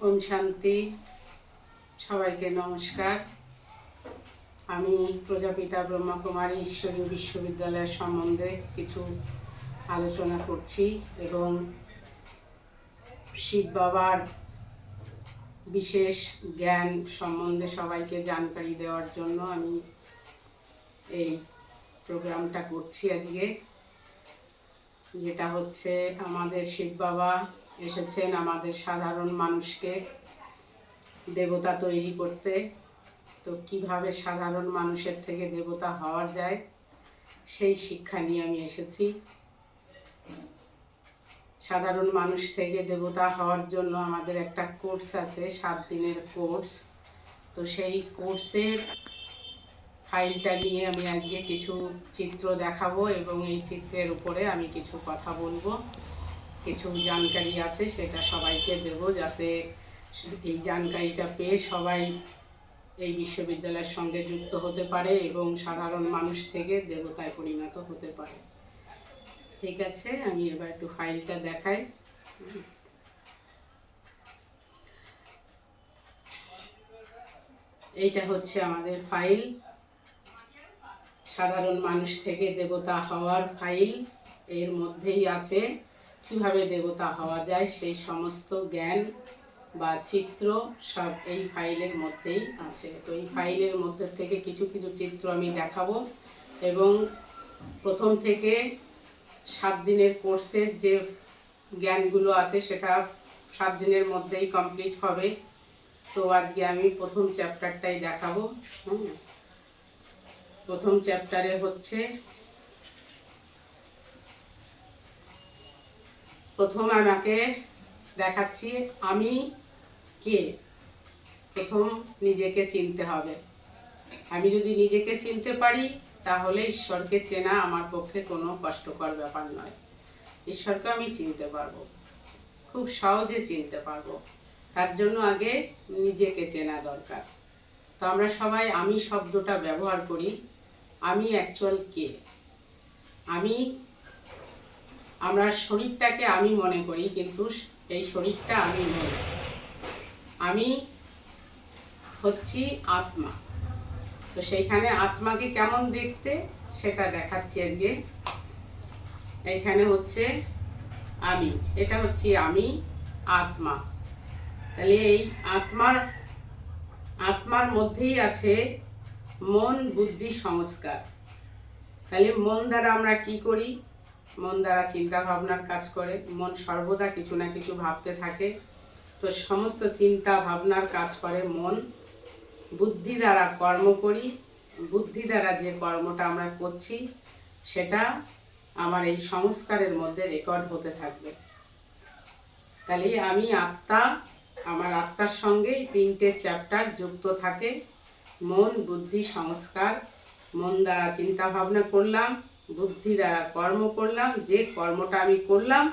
ওম শান্তি। সবাইকে নমস্কার। আমি প্রজাপিতা ব্রহ্মকুমারী ঈশ্বরীয় বিশ্ববিদ্যালয়ের সম্বন্ধে কিছু আলোচনা করছি এবং শিব বাবার বিশেষ জ্ঞান সম্বন্ধে সবাইকে জানকারি দেওয়ার জন্য আমি এই প্রোগ্রামটা করছি আজকে। যেটা হচ্ছে, আমাদের শিব বাবা এসেছেন আমাদের সাধারণ মানুষকে দেবতা তৈরি করতে। তো কিভাবে সাধারণ মানুষের থেকে দেবতা হওয়া যায় সেই শিক্ষা নিয়ে আমি এসেছি। সাধারণ মানুষ থেকে দেবতা হওয়ার জন্য আমাদের একটা কোর্স আছে, 7 দিনের কোর্স। তো সেই কোর্সের ফাইলটা নিয়ে আমি আজকে কিছু চিত্র দেখাবো এবং এই চিত্রের উপরে আমি কিছু কথা বলবো। কিছু জানকারি আছে, সেটা সবাইকে দেব, যাতে এই জানকারিটা পেয়ে সবাই এই বিশ্ববিদ্যালয়ের সঙ্গে যুক্ত হতে পারে এবং সাধারণ মানুষ থেকে দেবতায় পরিণত হতে পারে। ঠিক আছে, আমি এবার একটু ফাইলটা দেখাই। এইটা হচ্ছে আমাদের ফাইল, সাধারণ মানুষ থেকে দেবতা হওয়ার ফাইল। এর মধ্যেই আছে কিভাবে দেবতা হওয়া যায় সেই সমস্ত জ্ঞান বা চিত্র, সব এই ফাইলের মধ্যেই আছে। তো এই ফাইলের মধ্যে থেকে কিছু কিছু চিত্র আমি দেখাবো এবং প্রথম থেকে 7 দিনের কোর্সের যে জ্ঞানগুলো আছে সেটা 7 দিনের মধ্যেই কমপ্লিট হবে। তো আজকে আমি প্রথম চ্যাপ্টারটাই দেখাবো। প্রথম চ্যাপ্টারে হচ্ছে, প্রথম আমাকে দেখাচ্ছি আমি কে। প্রথম নিজেকে চিনতে হবে। আমি যদি নিজেকে চিনতে পারি তাহলে ঈশ্বরকে চেনা আমার পক্ষে কোনো কষ্টকর ব্যাপার নয়। ঈশ্বরকে আমি চিনতে পারবো, খুব সহজে চিনতে পারবো। তার জন্য আগে নিজেকে চেনা দরকার। তো আমরা সবাই আমি শব্দটা ব্যবহার করি। আমি অ্যাকচুয়াল কে? আমরা শরীরটাকে আমি মনে করি, কিন্তু এই শরীরটা আমি নই। আমি হচ্ছি আত্মা। তো সেইখানে আত্মাকে কেমন দেখতে সেটা দেখাচ্ছি আজকে। এইখানে হচ্ছে আমি, এটা হচ্ছে আমি আত্মা। তাহলে এই আত্মার মধ্যেই আছে মন, বুদ্ধি, সংস্কার। তাহলে মন দ্বারা আমরা কি করি? মন দ্বারা চিন্তা ভাবনার কাজ করে। মন সর্বদা কিছু না কিছু ভাবতে থাকে। তো সমস্ত চিন্তা ভাবনার কাজ করে মন। বুদ্ধি দ্বারা কর্ম করি। বুদ্ধি দ্বারা যে কর্মটা আমরা করছি সেটা আমার এই সংস্কারের মধ্যে রেকর্ড হতে থাকবে। তাহলে আমি আত্মা, আমার আত্মার সঙ্গে 3টে চ্যাপ্টার যুক্ত থাকে। মন, বুদ্ধি, সংস্কার। মন দ্বারা চিন্তা ভাবনা করলাম, বুদ্ধি দ্বারা কর্ম করলাম। যে কর্মটা আমি করলাম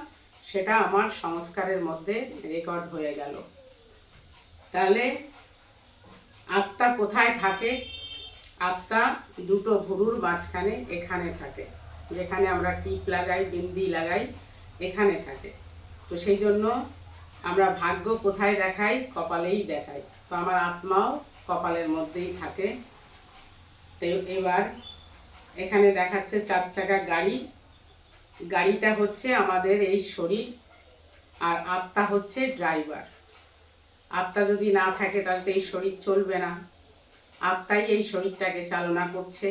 সেটা আমার সংস্কারের মধ্যে রেকর্ড হয়ে গেল। তাহলে আত্মা কোথায় থাকে? আত্মা দুটো ভুরুর মাঝখানে এখানে থাকে, যেখানে আমরা টিপ লাগাই, বিন্দি লাগাই, এখানে থাকে। তো সেই জন্য আমরা ভাগ্য কোথায় দেখাই? কপালেই দেখাই। তো আমার আত্মাও কপালের মধ্যেই থাকে। তো এবার এখানে দেখাচ্ছে 4 চাকা গাড়ি। গাড়িটা হচ্ছে আমাদের এই শরীর, আর আত্মা হচ্ছে ড্রাইভার। আত্মা যদি না থাকে তাহলে তো এই শরীর চলবে না। আত্মাই এই শরীরটাকে চালনা করছে।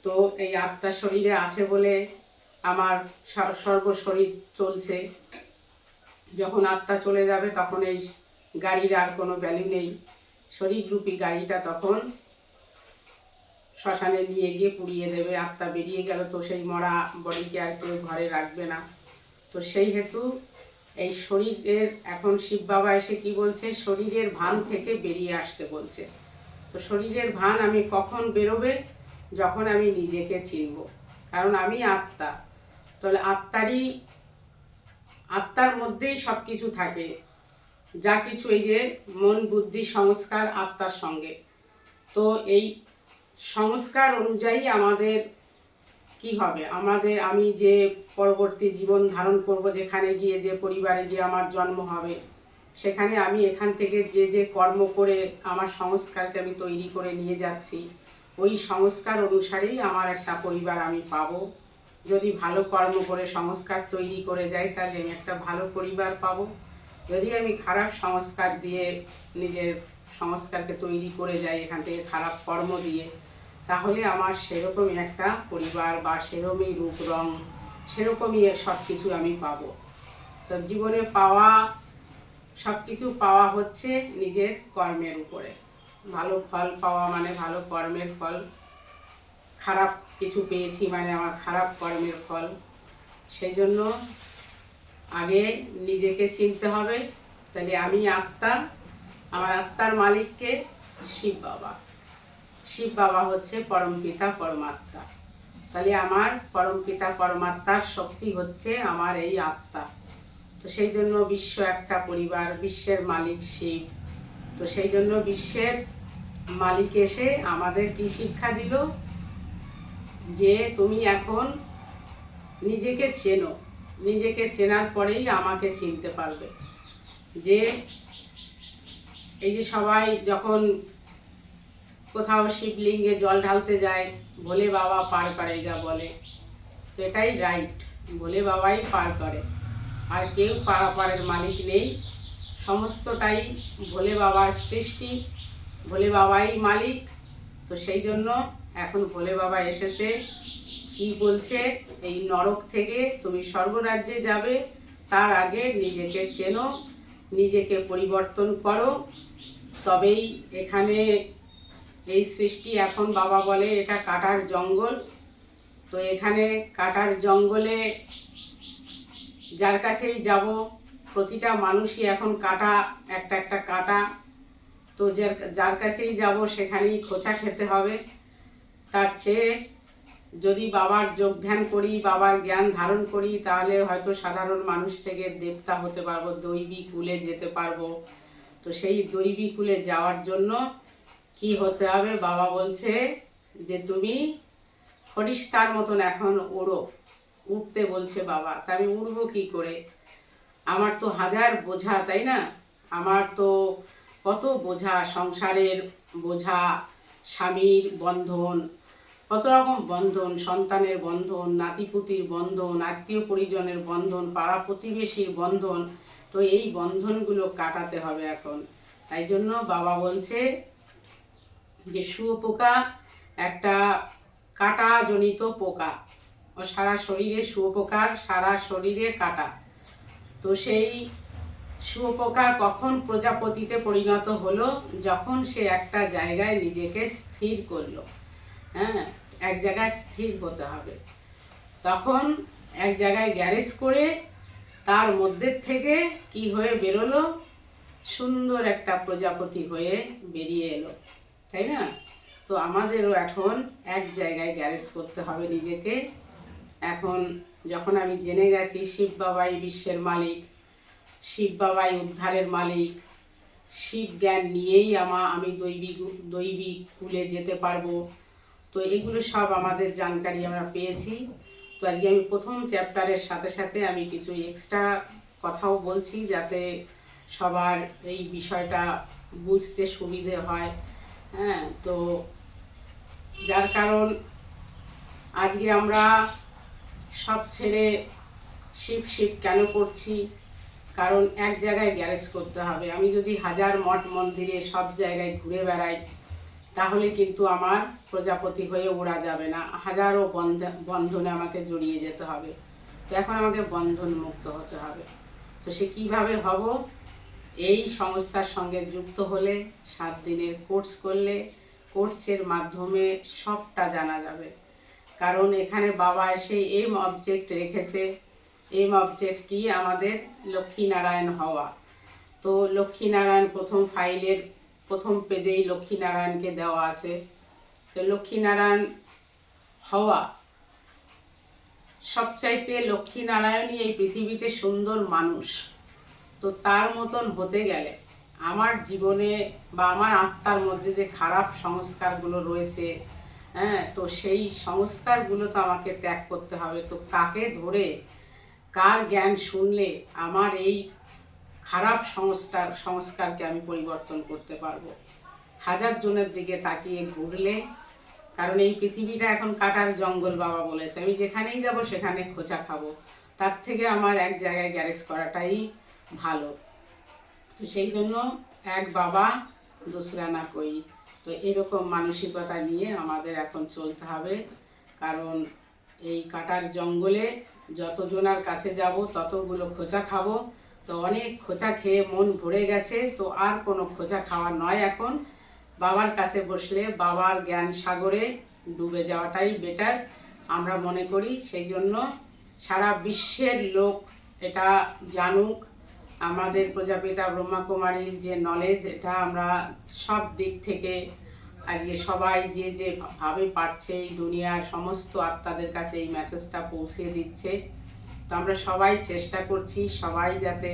তো এই আত্মা শরীরে আছে বলে আমার সর্বশরীর চলছে। যখন আত্মা চলে যাবে তখন এই গাড়ির আর কোনো ভ্যালু নেই। শরীররূপী গাড়িটা তখন শ্মশানে নিয়ে গিয়ে পুড়িয়ে দেবে। আত্মা বেরিয়ে গেল, তো সেই মরা বডিকে আর কেউ ঘরে রাখবে না। তো সেই হেতু এই শরীরের, এখন শিব বাবা এসে কি বলছে? শরীরের ভান থেকে বেরিয়ে আসতে বলছে। তো শরীরের ভান আমি কখন বেরোবে? যখন আমি নিজেকে চিনব। কারণ আমি আত্মা। তাহলে আত্মার মধ্যেই সব কিছু থাকে। যা কিছু, এই যে মন, বুদ্ধি, সংস্কার আত্মার সঙ্গে। তো এই সংস্কার অনুযায়ী আমাদের কি হবে? আমি যে পরবর্তী জীবন ধারণ করব, যেখানে গিয়ে যে পরিবারে গিয়ে আমার জন্ম হবে, সেখানে আমি এখান থেকে যে যে কর্ম করে আমার সংস্কারকে আমি তৈরি করে নিয়ে যাচ্ছি, ওই সংস্কার অনুসারেই আমার একটা পরিবার আমি পাবো। যদি ভালো কর্ম করে সংস্কার তৈরি করে যাই তাহলে আমি একটা ভালো পরিবার পাবো। যদি আমি খারাপ সংস্কার দিয়ে নিজের সংস্কারকে তৈরি করে যাই এখান থেকে খারাপ কর্ম দিয়ে, তাহলে আমার সেরকমই একটা পরিবার বা সেরকমই রূপ রং, সেরকমই সব কিছু আমি পাবো। তো জীবনে পাওয়া সব কিছু পাওয়া হচ্ছে নিজের কর্মের উপরে। ভালো ফল পাওয়া মানে ভালো কর্মের ফল, খারাপ কিছু পেয়েছি মানে আমার খারাপ কর্মের ফল। সেই জন্য আগে নিজেকে চিনতে হবে। তাহলে আমি আত্মা, আমার আত্মার মালিককে শিব বাবা। শিব বাবা হচ্ছে পরমপিতা পরমাত্মা। তাহলে আমার পরমপিতা পরমাত্মার শক্তি হচ্ছে আমার এই আত্মা। তো সেই জন্য বিশ্ব একটা পরিবার, বিশ্বের মালিক শিব। তো সেই জন্য বিশ্বের মালিক এসে আমাদের কি শিক্ষা দিল, যে তুমি এখন নিজেকে চেনো, নিজেকে চেনার পরেই আমাকে চিনতে পারবে। যে এই যে সবাই যখন কোথাও শিবলিঙ্গে জল ঢালতে যায়, ভোলে বাবা পার করেগা বলে, তো এটাই রাইট, ভোলে বাবাই পার করে, আর কেউ পারাপারের মালিক নেই। সমস্তটাই ভোলে বাবার সৃষ্টি, ভোলে বাবাই মালিক। তো সেই জন্য এখন ভোলে বাবা এসেছে, কি বলছে, এই নরক থেকে তুমি স্বর্গরাজ্যে যাবে, তার আগে নিজেকে চেনো, নিজেকে পরিবর্তন করো, তবেই এখানে এই সৃষ্টি। এখন বাবা বলে এটা কাটার জঙ্গল। তো এখানে কাটার জঙ্গলে যার কাছেই যাব, প্রতিটা মানুষই এখন কাটা, একটা একটা কাটা। তো যার কাছেই যাব সেখানেই খোঁচা খেতে হবে। তার চেয়ে যদি বাবার যোগ ধ্যান করি, বাবার জ্ঞান ধারণ করি, তাহলে হয়তো সাধারণ মানুষ থেকে দেবতা হতে পারবো, দৈবী কুলে যেতে পারবো। তো সেই দৈবী কুলে যাওয়ার জন্য কি হতে হবে, বাবা বলছে যে তুমি ফরিস্তার মতন এখন ওড়ো, উঠতে বলছে বাবা। তা আমি উড়বো কি করে? আমার তো হাজার বোঝা, তাই না? আমার তো কত বোঝা, সংসারের বোঝা, স্বামীর বন্ধন, কত রকম বন্ধন, সন্তানের বন্ধন, নাতিপুতির বন্ধন, আত্মীয় পরিজনের বন্ধন, পাড়া প্রতিবেশীর বন্ধন। তো এই বন্ধনগুলো কাটাতে হবে এখন। তাই জন্য বাবা বলছে যে শুঁয়োপোকা একটা কাঁটাজনিত পোকা, ও সারা শরীরে শুঁয়োপোকার সারা শরীরে কাঁটা। তো সেই শুঁয়োপোকা কখন প্রজাপতিতে পরিণত হলো, যখন সে একটা জায়গায় নিজেকে স্থির করলো। হ্যাঁ, এক জায়গায় স্থির হতে হবে। তখন এক জায়গায় গ্যারেজ করে তার মধ্যে থেকে কি হয়ে বেরোলো, সুন্দর একটা প্রজাপতি হয়ে বেরিয়ে এলো, তাই না? তো আমাদেরও এখন এক জায়গায় গ্যারেজ করতে হবে নিজেকে। এখন যখন আমি জেনে গেছি শিব বাবাই বিশ্বের মালিক, শিব বাবাই উদ্ধারের মালিক, শিব জ্ঞান নিয়েই আমি দৈবিক কুলে যেতে পারবো। তো এগুলো সব আমাদের জানকারি আমরা পেয়েছি। তো আজকে আমি প্রথম চ্যাপ্টারের সাথে সাথে আমি কিছু এক্সট্রা কথাও বলছি, যাতে সবার এই বিষয়টা বুঝতে সুবিধে হয়। হ্যাঁ, তো যার কারণ আজকে আমরা সব ছেড়ে শিব শিব কেন করছি, কারণ এক জায়গায় গ্যারেজ করতে হবে। আমি যদি হাজার মঠ মন্দিরে সব জায়গায় ঘুরে বেড়াই, তাহলে কিন্তু আমার প্রজাপতি হয়ে ওড়া যাবে না, হাজারো বন্ধনে আমাকে জড়িয়ে যেতে হবে। তো এখন আমাকে বন্ধন মুক্ত হতে হবে। তো সে কীভাবে হব? এই সংস্থার সঙ্গে যুক্ত হলে, 7 দিনের কোর্স করলে, কোর্সের মাধ্যমে সবটা জানা যাবে। কারণ এখানে বাবা এসে এম অবজেক্ট রেখেছে। এম অবজেক্ট কি? আমাদের লক্ষ্মীনারায়ণ হওয়া। তো লক্ষ্মীনারায়ণ প্রথম ফাইলের প্রথম পেজেই লক্ষ্মীনারায়ণকে দেওয়া আছে। তো লক্ষ্মীনারায়ণ হওয়া, সবচাইতে লক্ষ্মীনারায়ণই এই পৃথিবীতে সুন্দর মানুষ। তো তার মতন হতে গেলে আমার জীবনে বা আমার আত্মার মধ্যে যে খারাপ সংস্কারগুলো রয়েছে, হ্যাঁ, তো সেই সংস্কারগুলো তো আমাকে ত্যাগ করতে হবে। তো কাকে ধরে, কার জ্ঞান শুনলে আমার এই খারাপ সংস্কারকে আমি পরিবর্তন করতে পারবো। হাজার জনের দিকে তাকিয়ে ঘুরলে, কারণ এই পৃথিবীটা এখন কাটার জঙ্গল বাবা বলেছে, আমি যেখানেই যাব সেখানে খোঁচা খাবো, তার থেকে আমার এক জায়গায় গ্যারেজ করাটাই ভালো। তো সেই জন্য এক বাবা দোসরা না কই, তো এরকম মানসিকতা নিয়ে আমাদের এখন চলতে হবে। কারণ এই কাটার জঙ্গলে যতজনার কাছে যাব ততগুলো খোঁচা খাবো। তো অনেক খোঁচা খেয়ে মন ভরে গেছে, তো আর কোনো খোঁচা খাওয়া নয়। এখন বাবার কাছে বসলে বাবার জ্ঞান সাগরে ডুবে যাওয়াটাই বেটার আমরা মনে করি। সেই জন্য সারা বিশ্বের লোক এটা জানুক, আমাদের প্রজাপিতা ব্রহ্মাকুমারীর যে নলেজ, এটা আমরা সব দিক থেকে আজকে সবাই যে যে ভাবে পারছে এই দুনিয়ার সমস্ত আত্মাদের কাছে এই মেসেজটা পৌঁছে দিচ্ছে। তো আমরা সবাই চেষ্টা করছি সবাই যাতে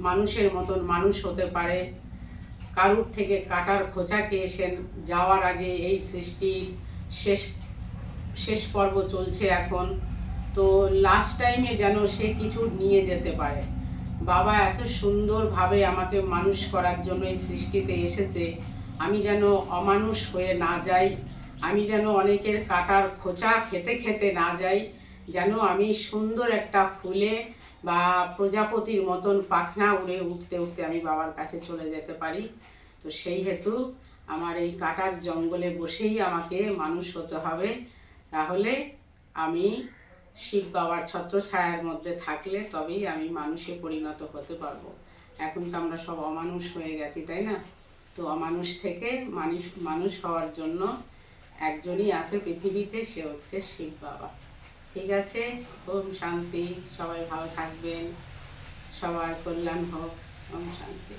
মানুষের মতন মানুষ হতে পারে। কারুর থেকে কাটার খোঁচা খেয়েছেন যাওয়ার আগে, এই সৃষ্টির শেষ পর্ব চলছে এখন, তো লাস্ট টাইমে যেন সে কিছু নিয়ে যেতে পারে। বাবা এত সুন্দরভাবে আমাকে মানুষ করার জন্য এই সৃষ্টিতে এসেছে, আমি যেন অমানুষ হয়ে না যাই, আমি যেন অনেকের কাটার খোঁচা খেতে খেতে না যাই, যেন আমি সুন্দর একটা ফুলে বা প্রজাপতির মতন পাখনা উড়ে উঠতে উঠতে আমি বাবার কাছে চলে যেতে পারি। তো সেই হেতু আমার এই কাটার জঙ্গলে বসেই আমাকে মানুষ হতে হবে। তাহলে আমি শিব বাবার ছত্রছায়ার মধ্যে থাকলে তবেই আমি মানুষে পরিণত হতে পারবো। এখন তো আমরা সব অমানুষ হয়ে গেছি, তাই না? তো অমানুষ থেকে মানুষ হওয়ার জন্য একজনই আছে পৃথিবীতে, সে হচ্ছে শিব বাবা। ঠিক আছে, ওম শান্তি। সবাই ভালো থাকবেন, সবার কল্যাণ হোক। ওম শান্তি।